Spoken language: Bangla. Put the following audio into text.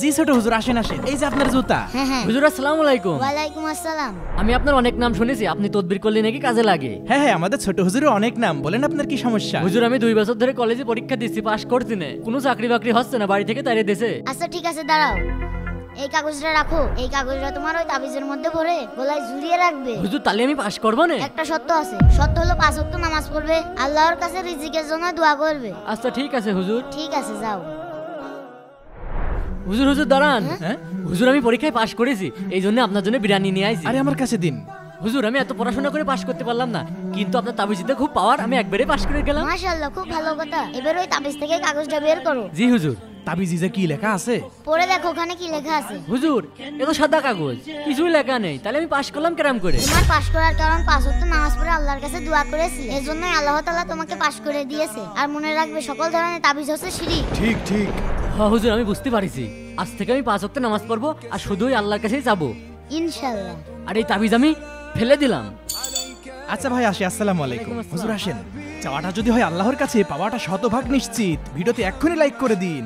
জি ছোট হুজুর, আসেন আসেন, এই যে আপনার জুতা। হুজুর আসসালামু আলাইকুম। ওয়ালাইকুম আসসালাম। আমি আপনার অনেক নাম শুনেছি, আপনি তদবির করলে নাকি কাজে লাগে। হ্যাঁ হ্যাঁ, আমাদের ছোট হুজুরের অনেক নাম, বলেন আপনার কি সমস্যা? হুজুর আমি 2 বছর ধরে কলেজে পরীক্ষা দিচ্ছি, পাশ করছি না, কোনো চাকরি বাকরি হচ্ছে না, বাড়ি থেকে তাড়িয়ে দিয়েছে। আচ্ছা ঠিক আছে, দাঁড়াও, এই কাগজটা রাখো। এই কাগজটা তোমার ওই তাবিজের মধ্যে ভরে গলায় ঝুলিয়ে রাখবে। হুজুর তাহলে আমি পাশ করবো না? একটা শর্ত আছে, শর্ত হলো 5 ওয়াক্ত নামাজ পড়বে, আল্লাহর কাছে রিজিকের জন্য দোয়া করবে। আচ্ছা ঠিক আছে হুজুর। ঠিক আছে, যাও। হুজুর হুজুর দাঁড়ান। হ্যাঁ? হুজুর আমি পরীক্ষায় পাশ করেছি, এই জন্য আপনার জন্য বিরিয়ানি নিয়ে আইছি। আরে আমার কাছে দিন। হুজুর আমি এত পড়াশোনা করে পাশ করতে পারলাম না, কিন্তু আপনার তাবিজতে খুব পাওয়ার, আমি একবারে পাশ করে গেলাম। মাশাআল্লাহ, খুব ভালো কথা। এবার ওই তাবিজ থেকে কাগজটা বের করো। জি হুজুর। তাবিজে কি লেখা আছে? পড়ে দেখো ওখানে কি লেখা আছে। হুজুর এত সাদা কাগজ, কিছুই লেখা নেই, তাহলে আমি পাশ করলাম কেরাম করে? তোমার পাশ করার কারণ 5 ওয়াক্ত নামাজ পড়ে আল্লাহর কাছে দোয়া করেছি, এজন্যই আল্লাহ তাআলা তোমাকে পাশ করে দিয়েছে। আর মনে রাখবে, সকল ধরনের তাবিজ হচ্ছে শিরক। ঠিক ঠিক। হ্যাঁ হুজুর আমি বুঝতে পারিছি, আজ থেকে আমি 5 ওয়াক্ত নামাজ পড়বো আর শুধুই আল্লাহর কাছেই যাবো। ইনশাআল্লাহ। আর এই তাবিজ আমি ফেলে দিলাম। আচ্ছা ভাই আসি, আসসালামু আলাইকুম। ওয়ালাইকুম আসসালাম। হুজুর আসেন। চাওয়াটা যদি হয় আল্লাহর কাছে, পাওয়াটা শতভাগ নিশ্চিত। ভিডিওতে এক্ষুনি লাইক করে দিন।